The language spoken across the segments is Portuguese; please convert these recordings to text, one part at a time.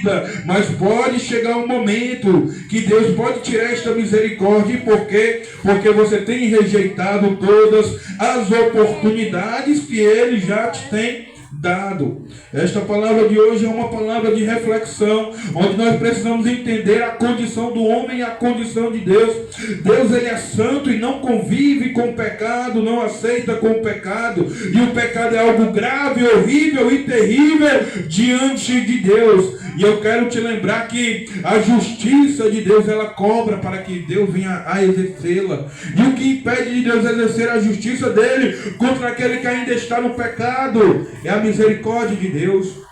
vida, mas pode chegar um momento que Deus pode tirar esta misericórdia. E por quê? Porque você tem rejeitado todas as oportunidades que Ele já te tem dado. Esta palavra de hoje é uma palavra de reflexão, onde nós precisamos entender a condição do homem e a condição de Deus. Deus, Ele é santo e não convive com o pecado, não aceita com o pecado, e o pecado é algo grave, horrível e terrível diante de Deus. E eu quero te lembrar que a justiça de Deus, ela cobra para que Deus venha a exercê-la. E o que impede de Deus exercer a justiça dele contra aquele que ainda está no pecado é a misericórdia de Deus.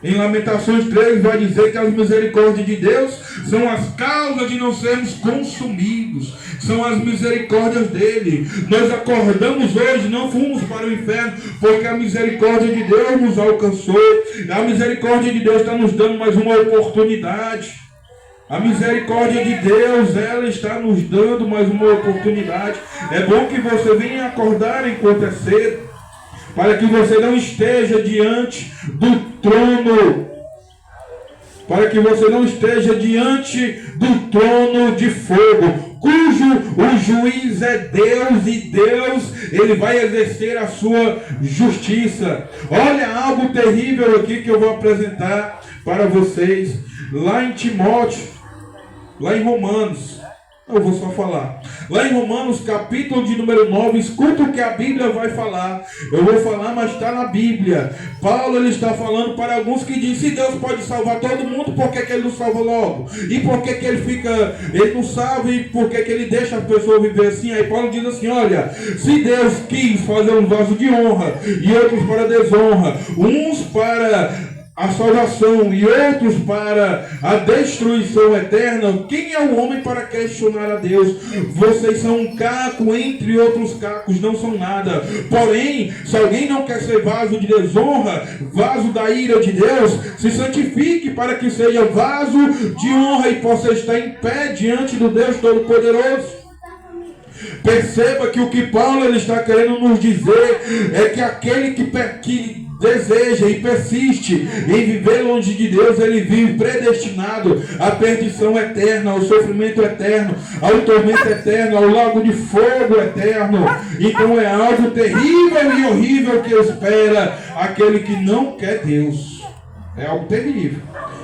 Em Lamentações 3 vai dizer que as misericórdias de Deus são as causas de não sermos consumidos. São as misericórdias dele. Nós acordamos hoje, não fomos para o inferno, porque a misericórdia de Deus nos alcançou. A misericórdia de Deus está nos dando mais uma oportunidade. A misericórdia de Deus, ela está nos dando mais uma oportunidade. É bom que você venha acordar enquanto é cedo, para que você não esteja diante do trono, para que você não esteja diante do trono de fogo, cujo o juiz é Deus, e Deus, Ele vai exercer a sua justiça. Olha algo terrível aqui que eu vou apresentar para vocês, lá em Timóteo, lá em Romanos. Eu vou só falar. Lá em Romanos, capítulo de número 9, escuta o que a Bíblia vai falar. Eu vou falar, mas está na Bíblia. Paulo, ele está falando para alguns que dizem: se Deus pode salvar todo mundo, por que Ele não salva logo? E por que Ele não salva, e por que Ele deixa as pessoas viver assim? Aí Paulo diz assim: olha, se Deus quis fazer um vaso de honra e outros para desonra, uns para a salvação e outros para a destruição eterna, quem é o homem para questionar a Deus? Vocês são um caco entre outros cacos, não são nada. Porém, se alguém não quer ser vaso de desonra, vaso da ira de Deus, se santifique para que seja vaso de honra e possa estar em pé diante do Deus Todo-Poderoso. Perceba que o que Paulo ele está querendo nos dizer é que aquele que deseja e persiste em viver longe de Deus, ele vive predestinado à perdição eterna, ao sofrimento eterno, ao tormento eterno, ao lago de fogo eterno. Então é algo terrível e horrível que espera aquele que não quer Deus. É algo terrível,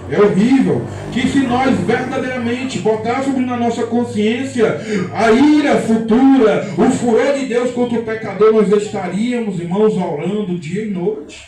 é horrível, que se nós verdadeiramente botássemos na nossa consciência a ira futura, o furor de Deus contra o pecador, nós estaríamos, irmãos, orando dia e noite.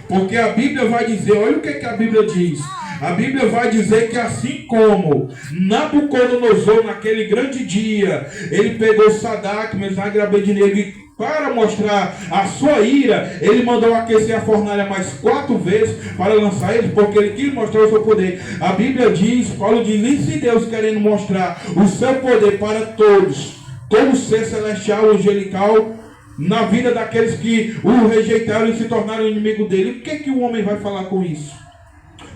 Porque a Bíblia vai dizer, olha o que a Bíblia diz. A Bíblia vai dizer que assim como Nabucodonosor, naquele grande dia, ele pegou Sadraque, Mesaque e Abednego, e para mostrar a sua ira, ele mandou aquecer a fornalha mais 4 vezes para lançar eles, porque ele quis mostrar o seu poder. A Bíblia diz, Paulo diz, e se Deus querendo mostrar o seu poder para todos, todo ser celestial, angelical, na vida daqueles que o rejeitaram e se tornaram inimigo dele, o que o homem vai falar com isso?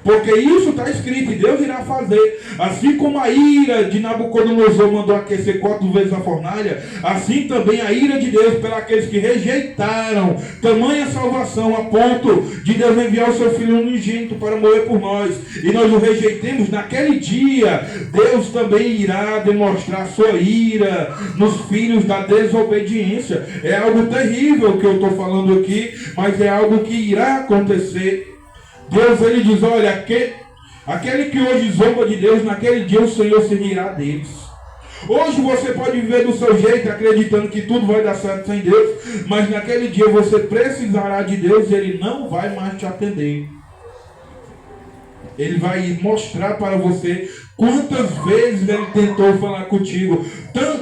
Porque isso está escrito, e Deus irá fazer. Assim como a ira de Nabucodonosor mandou aquecer 4 vezes a fornalha, assim também a ira de Deus pelos que rejeitaram tamanha salvação, a ponto de Deus enviar o seu Filho unigênito para morrer por nós, e nós o rejeitemos. Naquele dia, Deus também irá demonstrar sua ira nos filhos da desobediência. É algo terrível que eu estou falando aqui, mas é algo que irá acontecer. Deus, ele diz, olha, aquele que hoje zomba de Deus, naquele dia o Senhor se rirá deles. Hoje você pode viver do seu jeito, acreditando que tudo vai dar certo sem Deus, mas naquele dia você precisará de Deus e Ele não vai mais te atender. Ele vai mostrar para você quantas vezes Ele tentou falar contigo,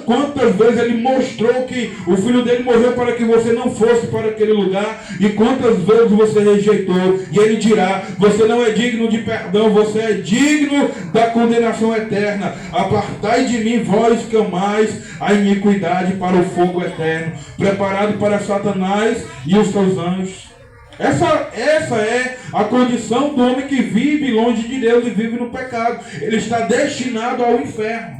quantas vezes Ele mostrou que o Filho dele morreu para que você não fosse para aquele lugar, e quantas vezes você rejeitou, e Ele dirá, você não é digno de perdão, você é digno da condenação eterna. Apartai de mim, vós que amais a iniquidade, para o fogo eterno, preparado para Satanás e os seus anjos. Essa é a condição do homem que vive longe de Deus e vive no pecado. Ele está destinado ao inferno.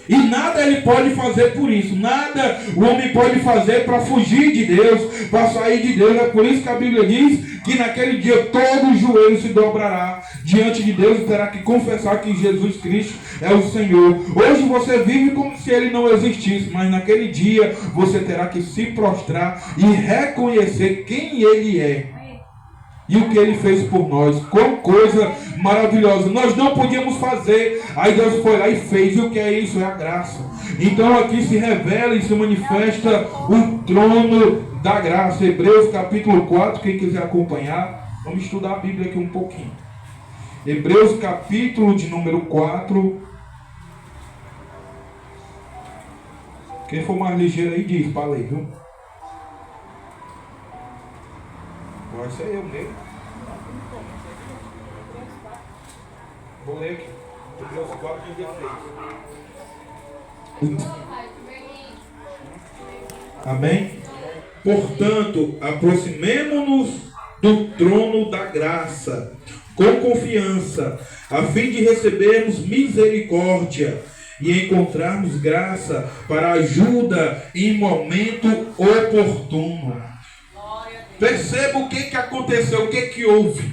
E nada ele pode fazer por isso. Nada o homem pode fazer para fugir de Deus, para sair de Deus. É por isso que a Bíblia diz que naquele dia todo joelho se dobrará diante de Deus e terá que confessar que Jesus Cristo é o Senhor. Hoje você vive como se ele não existisse, mas naquele dia você terá que se prostrar e reconhecer quem ele é. E o que ele fez por nós. Qual coisa maravilhosa. Nós não podíamos fazer. Aí Deus foi lá e fez. E o que é isso? É a graça. Então aqui se revela e se manifesta o trono da graça. Hebreus capítulo 4. Quem quiser acompanhar, vamos estudar a Bíblia aqui um pouquinho. Hebreus capítulo de número 4. Quem for mais ligeiro aí diz para ler, viu? Vai ser eu mesmo. Vou ler aqui. Hebreus 4, 16. Amém? Portanto, aproximemo-nos do trono da graça, com confiança, a fim de recebermos misericórdia e encontrarmos graça para ajuda em momento oportuno. Perceba o que aconteceu, o que houve.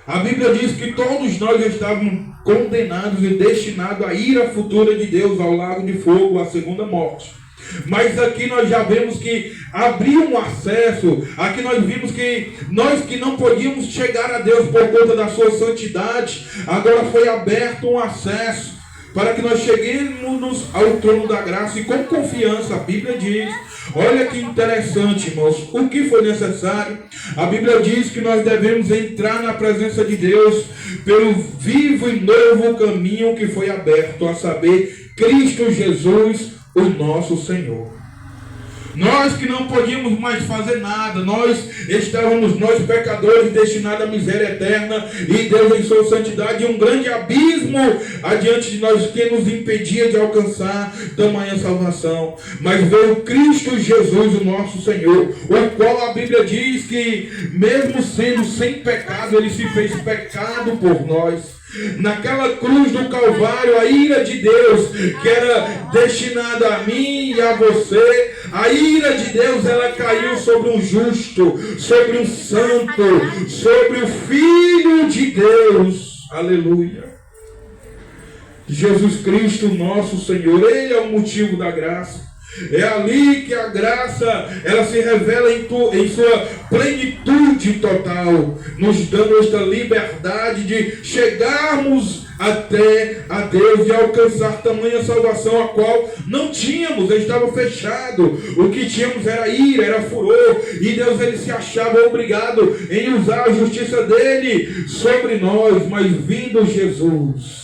A Bíblia diz que todos nós estávamos condenados e destinados à ira futura de Deus, ao lago de fogo, à segunda morte. Mas aqui nós já vemos que abriu um acesso. Aqui nós vimos que nós que não podíamos chegar a Deus por conta da sua santidade, agora foi aberto um acesso para que nós cheguemos ao trono da graça e com confiança. A Bíblia diz, olha que interessante, irmãos, o que foi necessário? A Bíblia diz que nós devemos entrar na presença de Deus pelo vivo e novo caminho que foi aberto, a saber, Cristo Jesus, o nosso Senhor. Nós que não podíamos mais fazer nada, nós pecadores destinados à miséria eterna, e Deus em sua santidade, um grande abismo adiante de nós que nos impedia de alcançar tamanha salvação. Mas veio Cristo Jesus, o nosso Senhor, o qual a Bíblia diz que mesmo sendo sem pecado, ele se fez pecado por nós. Naquela cruz do Calvário, a ira de Deus, que era destinada a mim e a você, a ira de Deus, ela caiu sobre um justo, sobre um santo, sobre o Filho de Deus. Aleluia. Jesus Cristo, nosso Senhor, Ele é o motivo da graça. É ali que a graça, ela se revela em sua plenitude total, nos dando esta liberdade de chegarmos até a Deus e alcançar tamanha salvação a qual não tínhamos, estava fechado. O que tínhamos era ira, era furor, e Deus ele se achava obrigado em usar a justiça dele sobre nós. Mas vindo Jesus,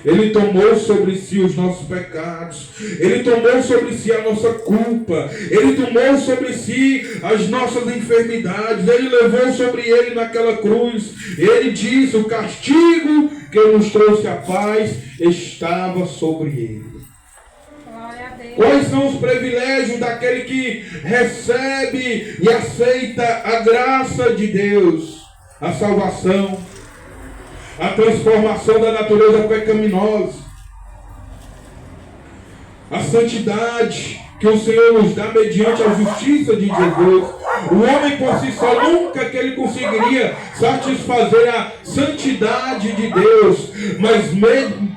Ele tomou sobre si os nossos pecados, Ele tomou sobre si a nossa culpa, Ele tomou sobre si as nossas enfermidades, Ele levou sobre Ele naquela cruz. Ele disse, o castigo que nos trouxe a paz estava sobre Ele. Quais são os privilégios daquele que recebe e aceita a graça de Deus? A salvação, a transformação da natureza pecaminosa, a santidade que o Senhor nos dá mediante a justiça de Jesus. O homem por si só nunca que ele conseguiria satisfazer a santidade de Deus, mas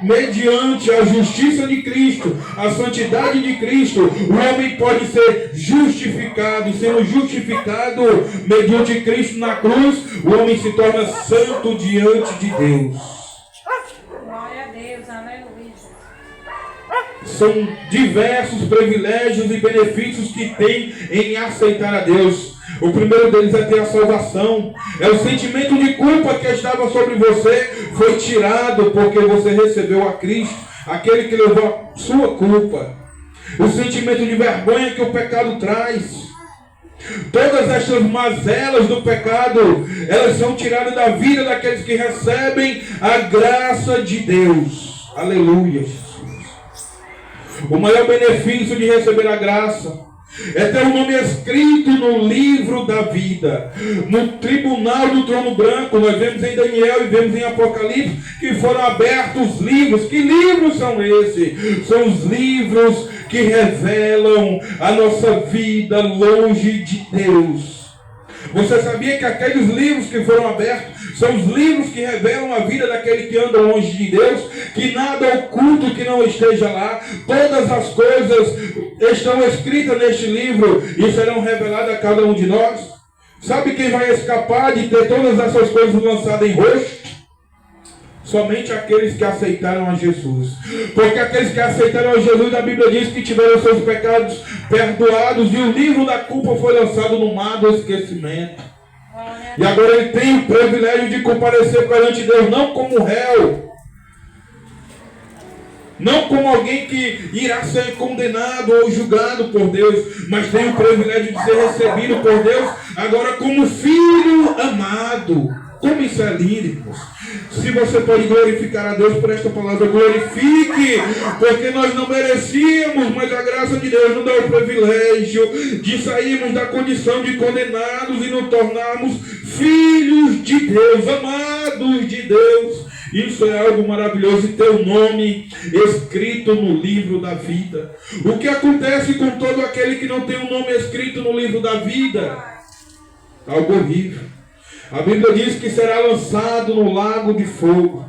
mediante a justiça de Cristo, a santidade de Cristo, o homem pode ser justificado, e sendo justificado mediante Cristo na cruz, o homem se torna santo diante de Deus. Glória a Deus, aleluia. São diversos privilégios e benefícios que tem em aceitar a Deus. O primeiro deles é ter a salvação. É o sentimento de culpa que estava sobre você, foi tirado porque você recebeu a Cristo, aquele que levou a sua culpa. O sentimento de vergonha que o pecado traz. Todas estas mazelas do pecado, elas são tiradas da vida daqueles que recebem a graça de Deus. Aleluia. O maior benefício de receber a graça É ter o nome escrito no livro da vida. No tribunal do trono branco, nós vemos em Daniel e vemos em Apocalipse que foram abertos livros. Que livros são esses? São os livros que revelam a nossa vida longe de Deus. Você sabia que aqueles livros que foram abertos são os livros que revelam a vida daquele que anda longe de Deus, que nada oculto que não esteja lá, todas as coisas estão escritas neste livro e serão reveladas a cada um de nós? Sabe quem vai escapar de ter todas essas coisas lançadas em rosto? Somente aqueles que aceitaram a Jesus. Porque aqueles que aceitaram a Jesus, a Bíblia diz que tiveram seus pecados perdoados e o livro da culpa foi lançado no mar do esquecimento. E agora ele tem o privilégio de comparecer perante Deus, não como réu, não como alguém que irá ser condenado ou julgado por Deus, mas tem o privilégio de ser recebido por Deus agora como filho amado. Como isso é lindo, irmãos. Se você pode glorificar a Deus por esta palavra, glorifique, porque nós não merecíamos, mas a graça de Deus nos dá o privilégio de sairmos da condição de condenados e nos tornarmos filhos de Deus, amados de Deus. Isso é algo maravilhoso, e ter o nome escrito no livro da vida. O que acontece com todo aquele que não tem o nome escrito no livro da vida? Algo horrível. A Bíblia diz que será lançado no lago de fogo.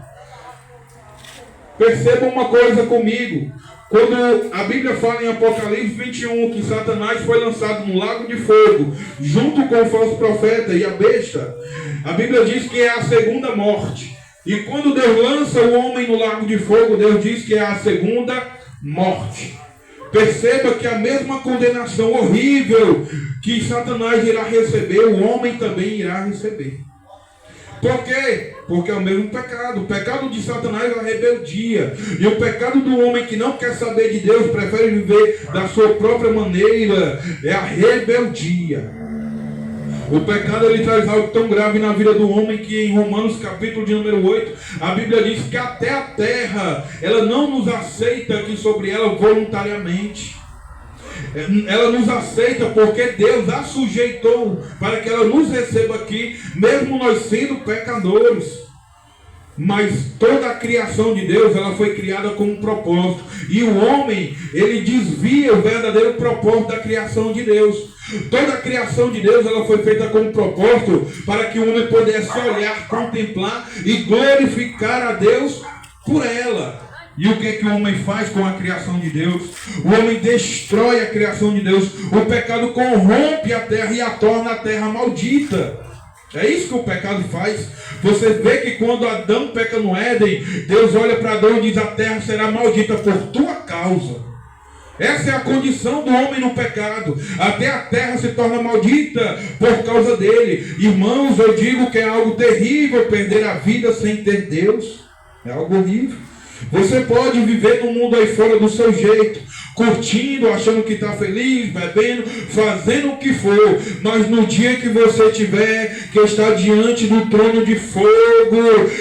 Perceba uma coisa comigo. Quando a Bíblia fala em Apocalipse 21 que Satanás foi lançado no lago de fogo, junto com o falso profeta e a besta, a Bíblia diz que é a segunda morte. E quando Deus lança o homem no lago de fogo, Deus diz que é a segunda morte. Perceba que a mesma condenação horrível que Satanás irá receber, o homem também irá receber. Por quê? Porque é o mesmo pecado. O pecado de Satanás é a rebeldia. E o pecado do homem que não quer saber de Deus, prefere viver da sua própria maneira, é a rebeldia. O pecado ele traz algo tão grave na vida do homem que em Romanos capítulo de número 8, a Bíblia diz que até a terra, ela não nos aceita aqui sobre ela voluntariamente. Ela nos aceita porque Deus a sujeitou para que ela nos receba aqui, mesmo nós sendo pecadores. Mas toda a criação de Deus, ela foi criada com um propósito. E o homem, ele desvia o verdadeiro propósito da criação de Deus. Toda a criação de Deus, ela foi feita com um propósito para que o homem pudesse olhar, contemplar e glorificar a Deus por ela. E o que é que o homem faz com a criação de Deus? O homem destrói a criação de Deus. O pecado corrompe a terra e a torna a terra maldita. É isso que o pecado faz. Você vê que quando Adão peca no Éden, Deus olha para Adão e diz: a terra será maldita por tua causa. Essa é a condição do homem no pecado. Até a terra se torna maldita por causa dele. Irmãos, eu digo que é algo terrível perder a vida sem ter Deus. É algo horrível. Você pode viver no mundo aí fora do seu jeito, curtindo, achando que está feliz, bebendo, fazendo o que for, mas no dia que você tiver que estar diante do trono de fogo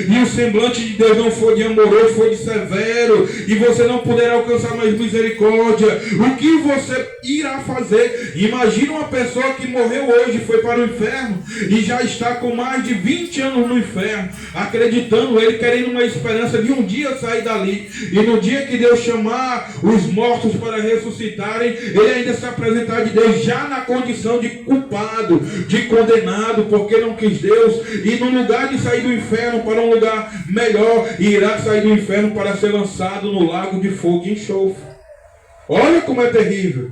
e o semblante de Deus não for de amoroso, for de severo, e você não puder alcançar mais misericórdia, o que você irá fazer? Imagina uma pessoa que morreu hoje, foi para o inferno e já está com mais de 20 anos no inferno, acreditando, ele querendo uma esperança de um dia sair dali, e no dia que Deus chamar os mortos para ressuscitarem, ele ainda se apresentar de Deus já na condição de culpado, de condenado, porque não quis Deus, e no lugar de sair do inferno para um lugar melhor, irá sair do inferno para ser lançado no lago de fogo e enxofre. Olha como é terrível.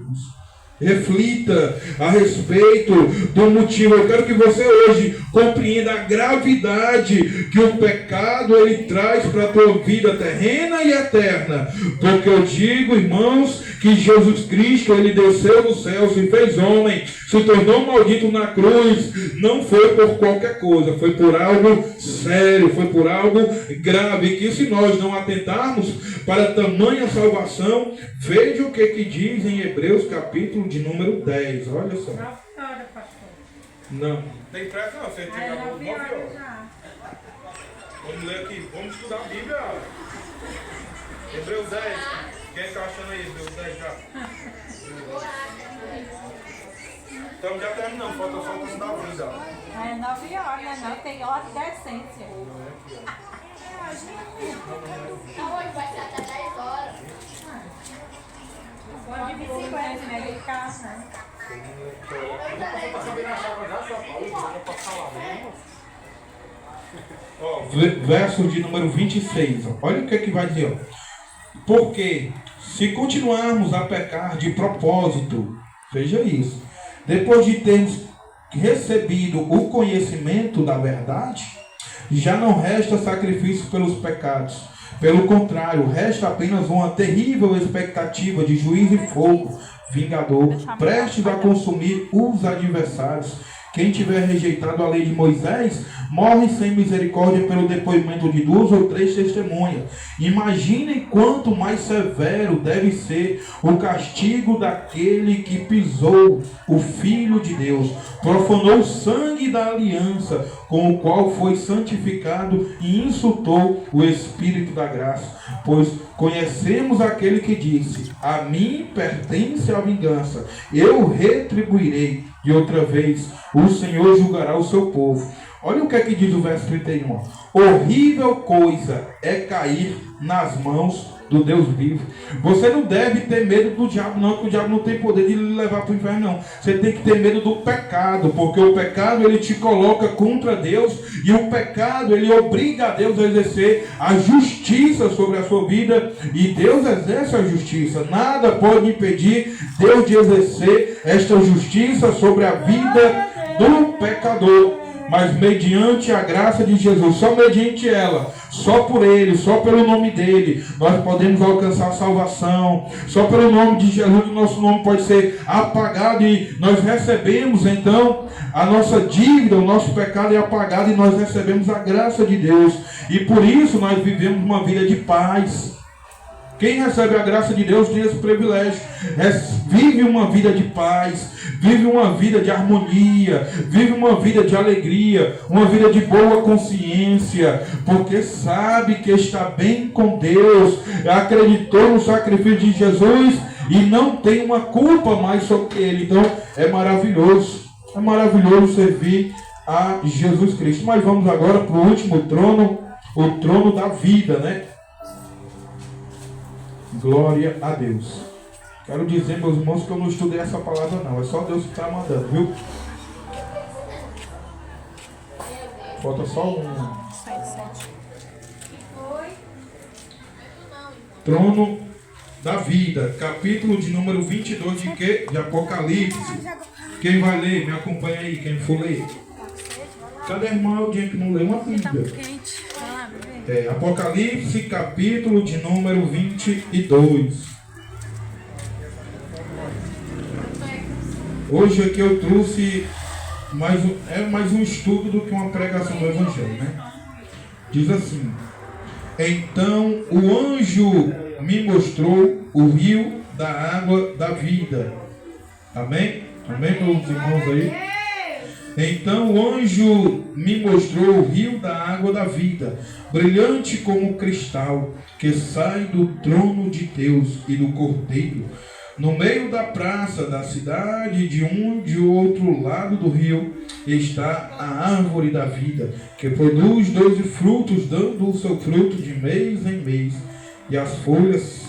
Reflita a respeito do motivo. Eu quero que você hoje compreenda a gravidade que o pecado ele traz para a tua vida terrena e eterna. Porque eu digo, irmãos, que Jesus Cristo, ele desceu do céu, se fez homem, se tornou maldito na cruz, não foi por qualquer coisa, foi por algo sério, foi por algo grave, que se nós não atentarmos para tamanha salvação, veja o que diz em Hebreus capítulo de número 10, olha só. Não, tem pressa não, você tem 9 horas. Vamos ler aqui, vamos estudar a Bíblia. Hebreus 10, quem está achando aí? Hebreus 10 já. Então já terminamos, falta só o tempo da vida. É 9 horas, né? Não, tem hora de decência. Hoje vai ser até 10 horas. Pode vir 50, né? De casa, né? Ó, verso de número 26. Ó. Olha o que é que vai dizer. Ó. Porque se continuarmos a pecar de propósito, veja isso, depois de termos recebido o conhecimento da verdade, já não resta sacrifício pelos pecados. Pelo contrário, resta apenas uma terrível expectativa de juízo e fogo vingador, prestes a consumir os adversários. Quem tiver rejeitado a lei de Moisés, morre sem misericórdia pelo depoimento de 2 ou 3 testemunhas. Imaginem quanto mais severo deve ser o castigo daquele que pisou o Filho de Deus, profanou o sangue da aliança, com o qual foi santificado e insultou o Espírito da graça. Pois conhecemos aquele que disse: a mim pertence a vingança, eu retribuirei. E outra vez, o Senhor julgará o seu povo. Olha o que é que diz o verso 31. Horrível coisa é cair nas mãos do Deus vivo. Você não deve ter medo do diabo, não, porque o diabo não tem poder de lhe levar para o inferno, não. Você tem que ter medo do pecado, porque o pecado ele te coloca contra Deus, e o pecado ele obriga a Deus a exercer a justiça sobre a sua vida, e Deus exerce a justiça. Nada pode impedir Deus de exercer esta justiça sobre a vida do pecador. Mas mediante a graça de Jesus, só mediante ela, só por Ele, só pelo nome dEle, nós podemos alcançar salvação. Só pelo nome de Jesus, o nosso nome pode ser apagado e nós recebemos então a nossa dívida, o nosso pecado é apagado e nós recebemos a graça de Deus. E por isso nós vivemos uma vida de paz. Quem recebe a graça de Deus tem esse privilégio. Vive uma vida de paz, vive uma vida de harmonia, vive uma vida de alegria, uma vida de boa consciência, porque sabe que está bem com Deus, acreditou no sacrifício de Jesus e não tem uma culpa mais sobre ele. Então é maravilhoso servir a Jesus Cristo. Mas vamos agora para o último trono, o trono da vida, né? Glória a Deus. Quero dizer, meus irmãos, que eu não estudei essa palavra não. É só Deus que está mandando, viu? Falta só um. Trono da vida. Capítulo de número 22 de quê? De Apocalipse. Quem vai ler? Me acompanha aí. Quem for ler. Cadê a irmã Aldinha que não leu uma Bíblia? Apocalipse, capítulo de número 22. Hoje aqui eu trouxe mais um estudo do que uma pregação do Evangelho, né? Diz assim: então o anjo me mostrou o rio da água da vida. Amém? Amém, meus irmãos aí? Então o anjo me mostrou o rio da água da vida, brilhante como cristal, que sai do trono de Deus e do Cordeiro. No meio da praça da cidade, de um e de outro lado do rio, está a árvore da vida, que produz 12 frutos, dando o seu fruto de mês em mês. E as folhas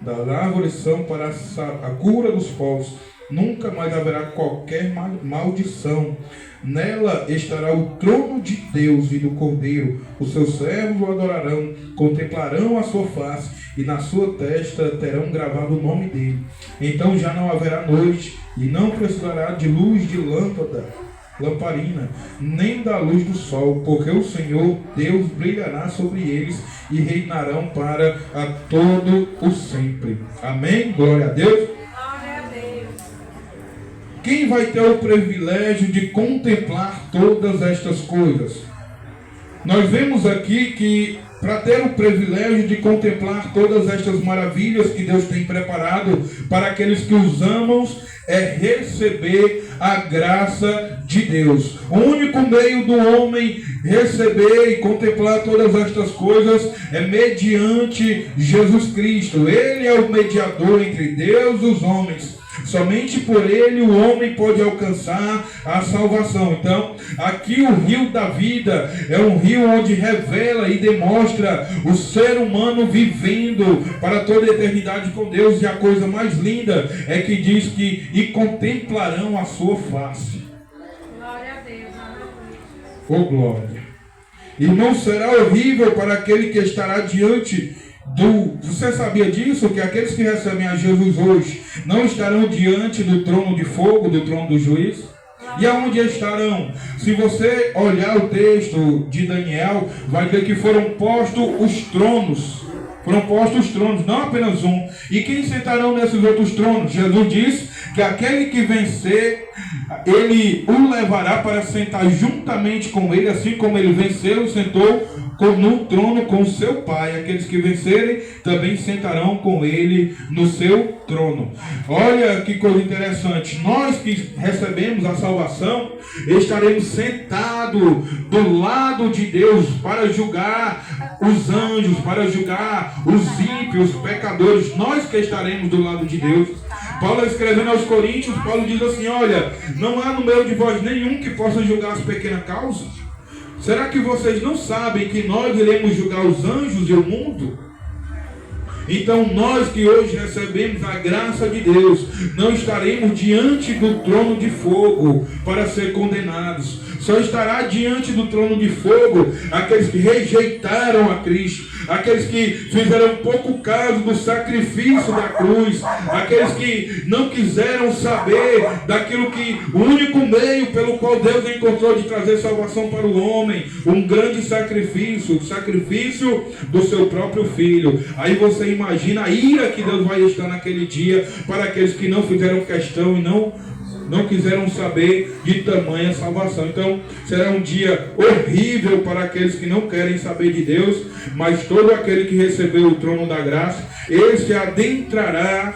da árvore são para a cura dos povos. Nunca mais haverá qualquer maldição. Nela estará o trono de Deus e do Cordeiro. Os seus servos o adorarão, contemplarão a sua face, e na sua testa terão gravado o nome dele. Então já não haverá noite, e não precisará de luz de lamparina, nem da luz do sol, porque o Senhor Deus brilhará sobre eles, e reinarão para a todo o sempre. Amém? Glória a Deus. Quem vai ter o privilégio de contemplar todas estas coisas? Nós vemos aqui que para ter o privilégio de contemplar todas estas maravilhas que Deus tem preparado para aqueles que os amam, é receber a graça de Deus. O único meio do homem receber e contemplar todas estas coisas é mediante Jesus Cristo. Ele é o mediador entre Deus e os homens. Somente por ele o homem pode alcançar a salvação. Então, aqui o rio da vida é um rio onde revela e demonstra o ser humano vivendo para toda a eternidade com Deus. E a coisa mais linda é que diz que e contemplarão a sua face. Glória a Deus. Oh, glória. E não será horrível para aquele que estará diante do... Você sabia disso? Que aqueles que recebem a Jesus hoje não estarão diante do trono de fogo, do trono do juiz? E aonde estarão? Se você olhar o texto de Daniel, vai ver que foram postos os tronos. Foram postos os tronos, não apenas um. E quem sentarão nesses outros tronos? Jesus diz que aquele que vencer, ele o levará para sentar juntamente com ele, assim como ele venceu e sentou no trono com seu Pai. Aqueles que vencerem também sentarão com ele no seu trono. Olha que coisa interessante. Nós que recebemos a salvação, estaremos sentados do lado de Deus para julgar os anjos, para julgar os ímpios, os pecadores. Nós que estaremos do lado de Deus. Paulo escrevendo aos Coríntios, Paulo diz assim: olha, não há no meio de vós nenhum que possa julgar as pequenas causas. Será que vocês não sabem que nós iremos julgar os anjos e o mundo? Então nós que hoje recebemos a graça de Deus, não estaremos diante do trono de fogo para ser condenados. Só estará diante do trono de fogo aqueles que rejeitaram a Cristo, aqueles que fizeram pouco caso do sacrifício da cruz, aqueles que não quiseram saber daquilo que, o único meio pelo qual Deus encontrou de trazer salvação para o homem, um grande sacrifício, o sacrifício do seu próprio filho. Aí você imagina a ira que Deus vai estar naquele dia para aqueles que não fizeram questão e não quiseram saber de tamanha salvação. Então será um dia horrível para aqueles que não querem saber de Deus, mas todo aquele que recebeu o trono da graça, ele se adentrará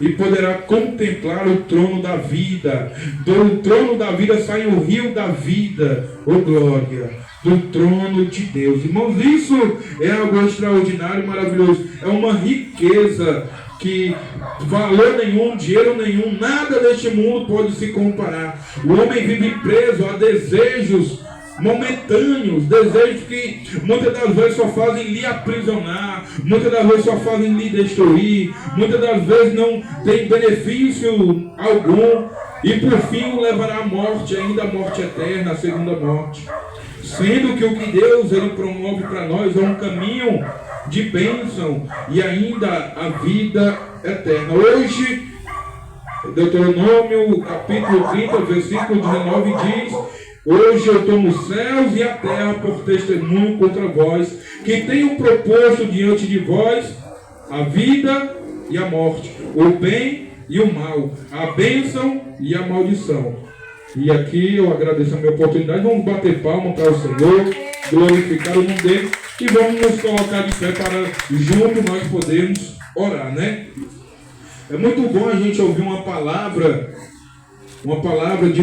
e poderá contemplar o trono da vida. Do trono da vida sai o rio da vida, oh glória, do trono de Deus. Irmãos, isso é algo extraordinário e maravilhoso. É uma riqueza que valor nenhum, dinheiro nenhum, nada deste mundo pode se comparar. O homem vive preso a desejos momentâneos, desejos que muitas das vezes só fazem lhe aprisionar, muitas das vezes só fazem lhe destruir, muitas das vezes não tem benefício algum, e por fim o levará à morte, ainda a morte eterna, a segunda morte. Sendo que o que Deus ele promove para nós é um caminho de bênção e ainda a vida eterna. Hoje, Deuteronômio capítulo 30, versículo 19 diz: hoje eu tomo os céus e a terra por testemunho contra vós, que tenho proposto diante de vós a vida e a morte, o bem e o mal, a bênção e a maldição. E aqui eu agradeço a minha oportunidade. Vamos bater palma para o Senhor, glorificar o nome dele e vamos nos colocar de pé para junto nós podermos orar, né? É muito bom a gente ouvir uma palavra de